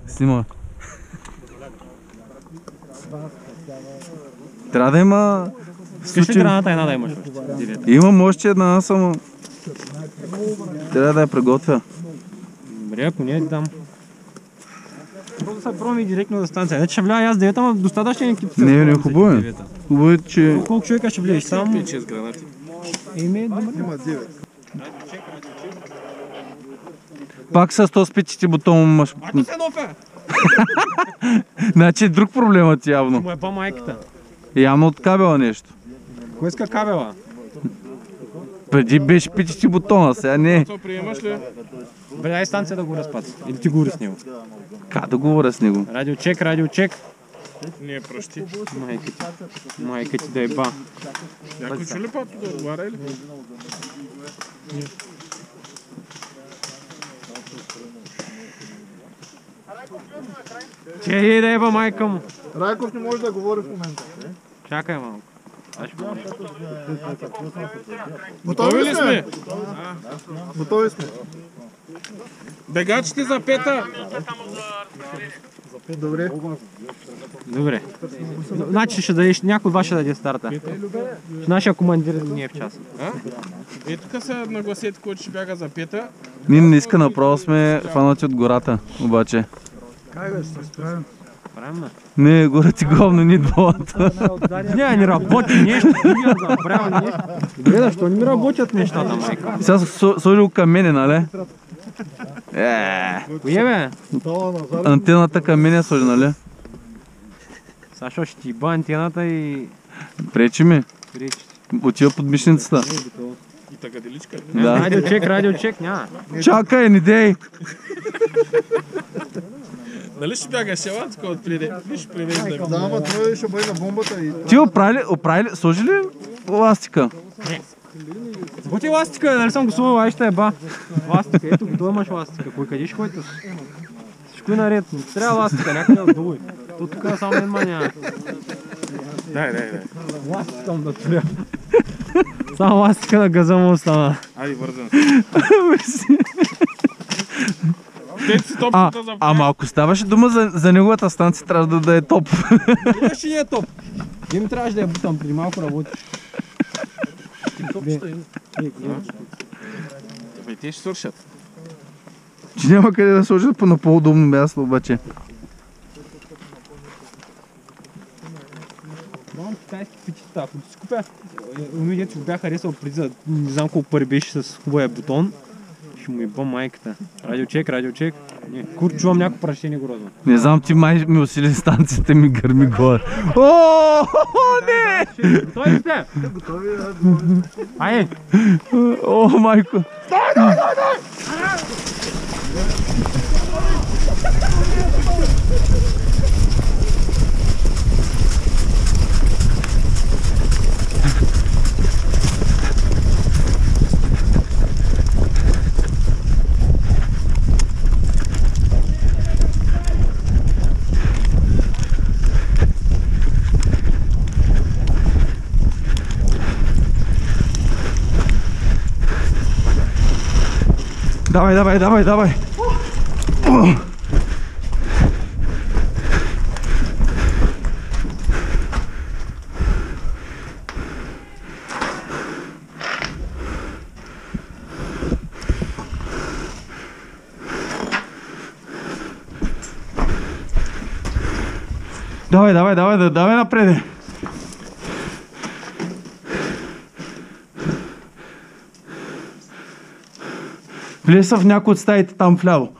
Снима. Трябва да има... Скажи граната една да имаш още. Имам още една, само... Трябва да я приготвя. Добре, ако не, дам. Просто се проми директно за станция. Не, че ще вляза аз 9, ама достатъчен екип. Не, хубаво е. Хубаво е, че... Колко човека ще влезеш? Само... 5-6 гранати. Има 9. Пак с този спичите бутон имаш... Ако се нофе! Значи друг проблемът явно. Му е по-майката. Явно от кабела нещо. Кой иска кабела? Преди беше пичите бутона, сега не. Това приемаш ли? Бре, дай станция да го разпац. Или ти говори с него. Как да говоря с него? Радиочек, радиочек. Не, прости. Майка ти да е ба. Някой чу ли пато да отговаря или? Че да е ба майка му. Райков не може да говори в момента. Чакай малко. Готови ли сме? Готови сме. Бегачите за пета! Добре. Добре. Значи ще дадеш, някой от вас ще даде старта. Нашия командир не е в час. Е, тук са нагласете, който ще бяга за пета. Ние не иска, направо сме фанати от гората, обаче. Как да се справим? Правилно. Не, горе ти говно, ни двамата. Не работи нещо, не забравя нещо. Добре, защо не ми работят нещата, майка? Сега сложил към мене, нали? Кое бе? Антената към мене сложи, нали? Сашо ще ти ба антената и... Пречи ми. Пречи. Отива под мишницата. И така деличка. Да. Радиочек, няма. Чакай, не дей! Нали ще бягаш елатска от преди? Виж преди Да, ама той ще бъде на бомбата и... Ти оправили, сложи ли ластика? Сбути ластика, нали съм го сумал, ай ще е ба. Ластика, ето го имаш ластика. Кой къде ще ходите? Всичко е наред. Не трябва ластика, някъде отдолу. То тук само един няма. Дай. Ластика му да туря. Само ластика на газа му остана. Айде, вързан. Ама ако ставаше дума за неговата станция, трябва да е топ. Ще е топ. Не ми трябваше да я бутам, преди малко работи. Те ще свършат. Че няма къде да сложат на по-удобно място, обаче. Малко китайски пичета, ако ти си купя, дето си го бях харесал преди за не знам колко пари беше с хубавия бутон, ще му еба майката. Радиочек. Кур, чувам някакво прашение грозно. Не знам, ти май ми усили станцията ми гърми горе. О, не! Готови ли сте? Готови, Айде! О, майко! Стой! Давай! Давай напред. Влез в някои от стаите там вляво.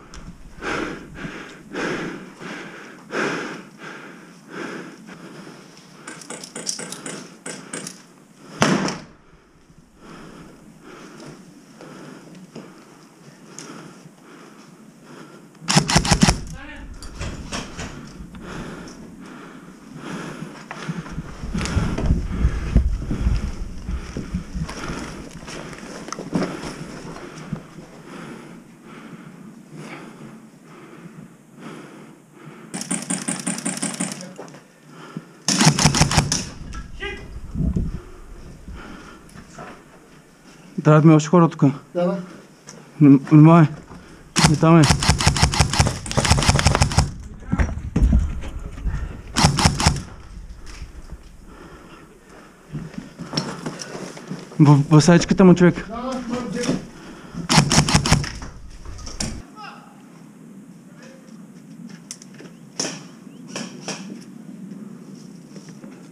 Трябва да ми още хора тук. Да. Внимавай. Не там е. В сайчката му, човек.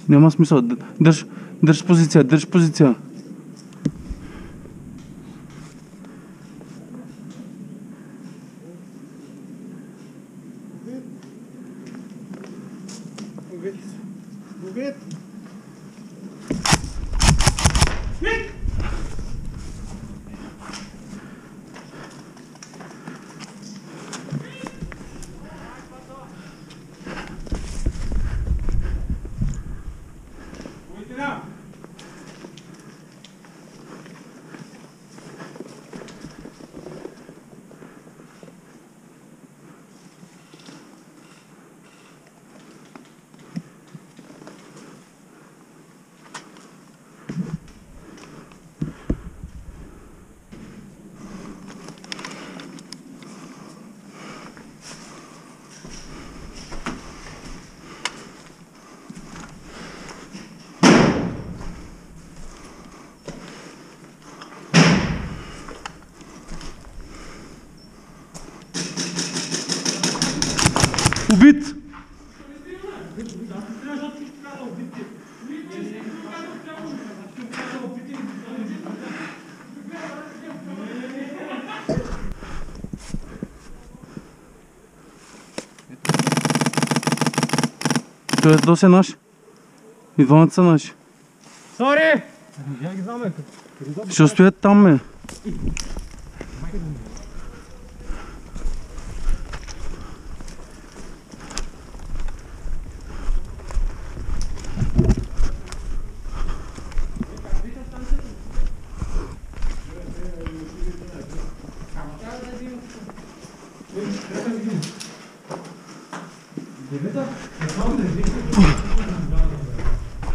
Няма смисъл. Държ позиция, държ позиция. Убит! Той е досе наш. И двамата са наши. Сори! Я ги знам, Ще стоят там, ме.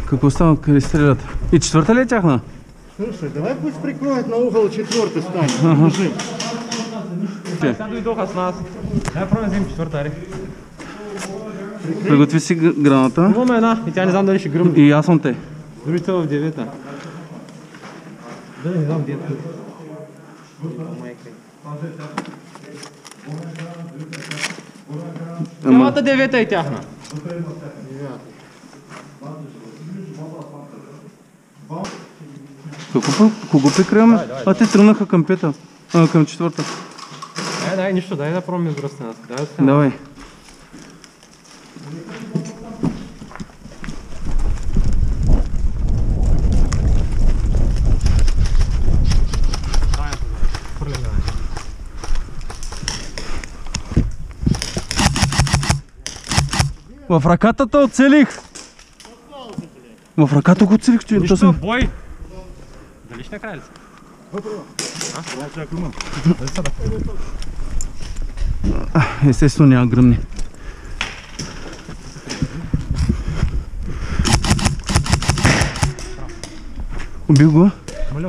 Какво става? Къде стрелят? И четвърта ли е тяхна? Слушай, давай пусть прикроет на угол четвертый стань. Держи. Сега дойдоха с нас. Дай пробваме вземем четвърта, аре. Приготви си граната. Имаме една и тя не знам дали ще гръмне. И аз съм те. Другите са в 9-та. Да, не знам где е тук. Цялата 9-та е тяхна. Кого прикриваме? А те тръгнаха към пета. Към четвърта. Дай, нищо, дай да пробваме с друга стена. Давай. В ръката те оцелих! В ръката го оцелих, че Нищо, бой! Дали ще накрая ли са? Естествено няма гръмни. Убил го? Моля.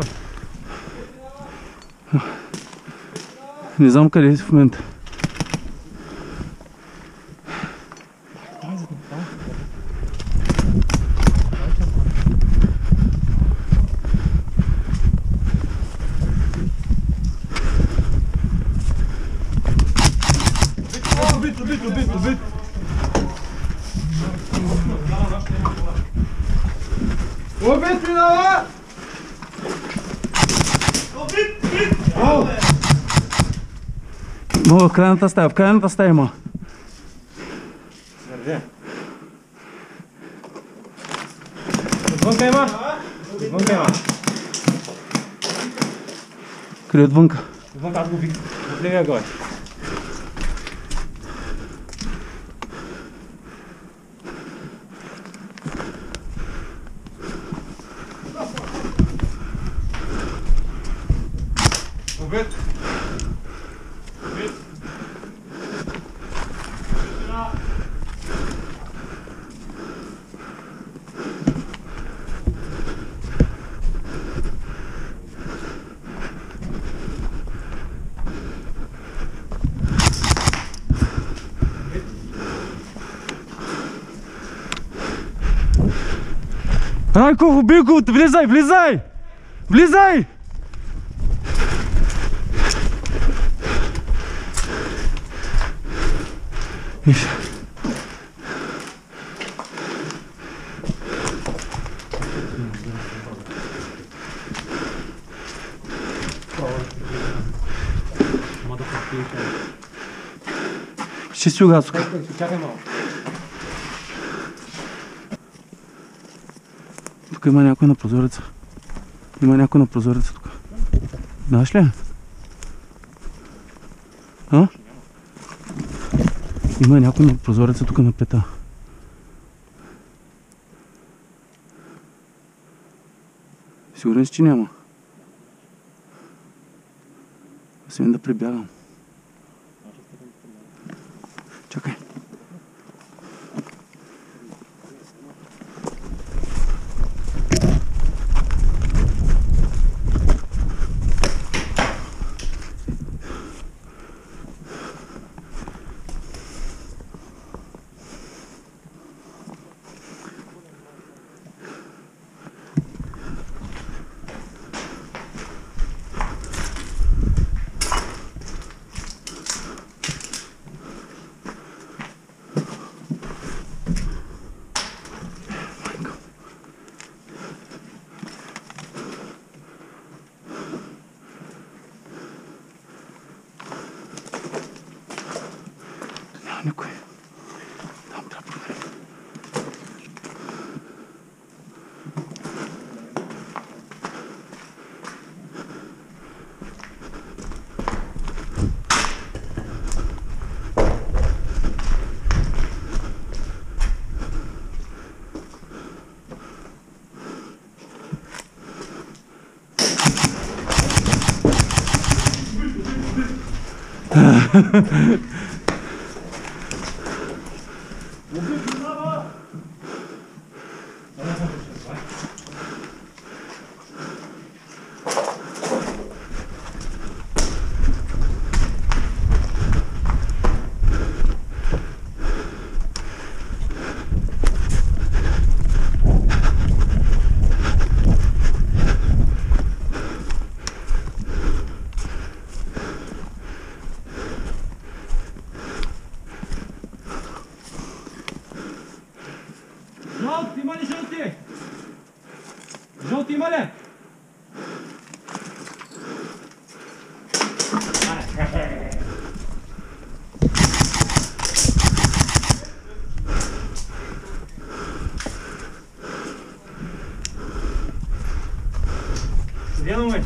Не знам къде е в момента. Убит. Убит минава! В крайната стая има. Отвънка има? Отвънка има. Къде отвънка? Отвънка аз го бих. От левия гой. Убит. Райко, убий го! Влизай! Влизай! Ще си угасока. Чакай малко. Тук има някой на прозореца. Има някой на прозореца тук. Знаеш ли? А? Има някой на прозореца тук на пета. Сигурен си, че няма? Смем да прибягам. Чакай. Никой. Там трябва да проверим. Жълти, има ли жълти? Жълти има ли? Седя на момент.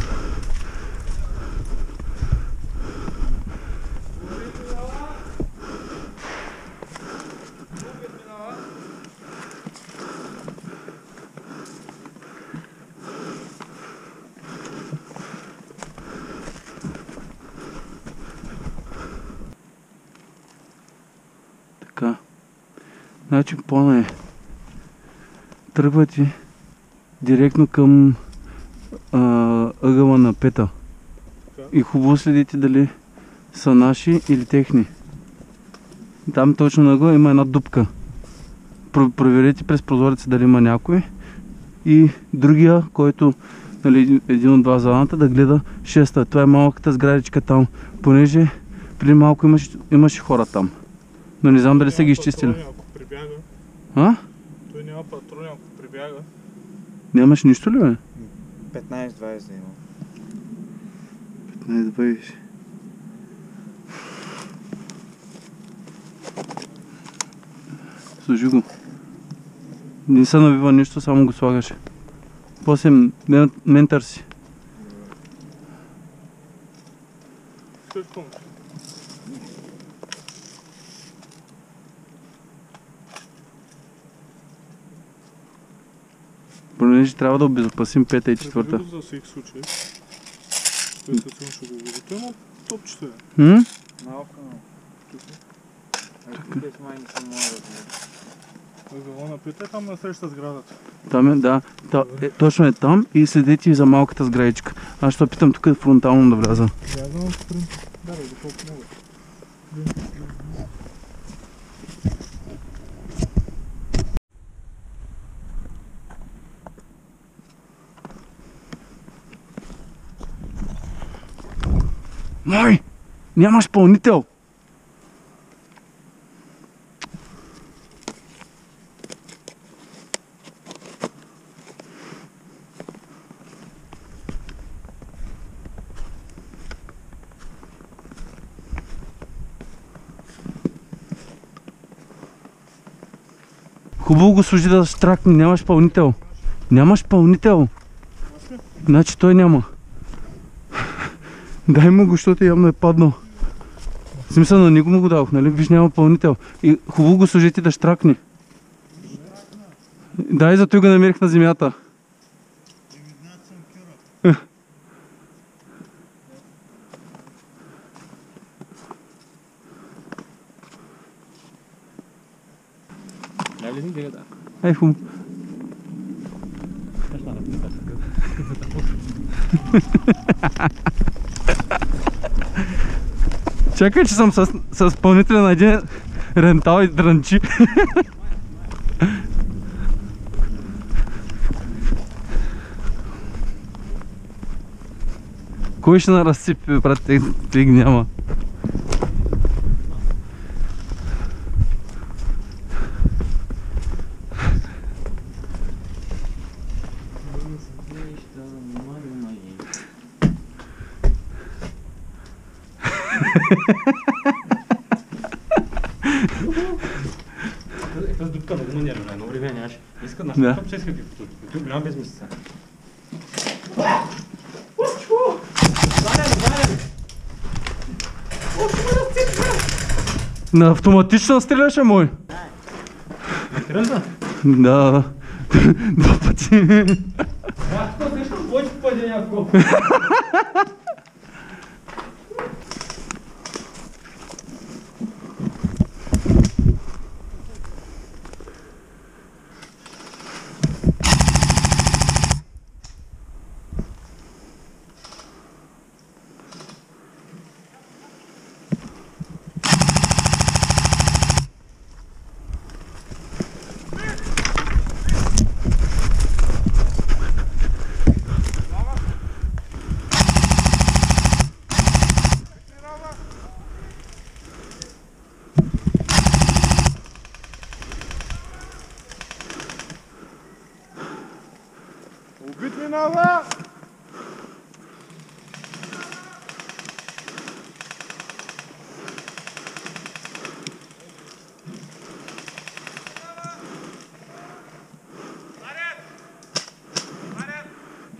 Така. Значи плана е. Тръгвате директно към ъгъла на пета. И хубаво следите дали са наши или техни. Там точно на ъгъла има една дупка. Проверете през прозореца дали има някой. И другия, който нали, един от два залата, да гледа шеста. Това е малката сградичка там. Понеже преди малко имаше хора там. Но не знам дали са ги изчистили. Ако прибяга. А? Той няма патрони, ако прибяга. Нямаш нищо ли, бе? 15-20 да има. 15-20. Служи го. Не се навива нищо, само го слагаш. После мен търси. Какво? Понеже трябва да обезопасим пета и четвърта. За всеки случай. Той със сигурно ще го види. Той има топчета. Малко. Тук май не съм моя размер. Ъгъла на пета е там насреща сградата. Там е, да. Точно е там и следете за малката сградичка. Аз ще питам тук фронтално да вляза. Вязано по принцип. Да, доколко мога. Мой! Нямаш пълнител! Хубаво го служи да штракне, нямаш пълнител. Нямаш пълнител. Значи той няма. Дай му го, защото явно е паднал. В смисъл на него му го дадох, нали? Виж, няма пълнител. И хубаво го служите да штракне. Дай, зато го намерих на земята. Дай ли да да? Ай, хубаво. Чакай, че съм с пълнителя на един рентал и дрънчи. Кой ще наразсипи, брат, тег няма. Тази дупка много ме нервна, едно време нямаше. Иска на Да. топ 6 какви фототи. Той голям без месеца. На автоматично стреляше, мой. Тръзна? Да. Два пъти. Тук срещам повече попаде някакво. Убит минава!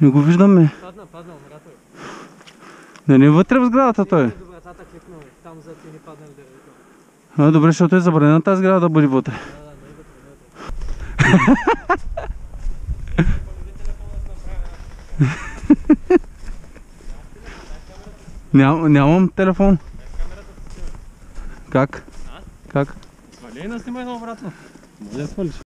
Не го виждаме. Паднал, врата. Не е вътре в сградата той. До вратата кликнал, там зад и не паднал дървето. Добре, защото е забранена тази сграда да бъде вътре. Нямам телефон. Как? Как? Свали и наснимай на обратно. Може да свалиш.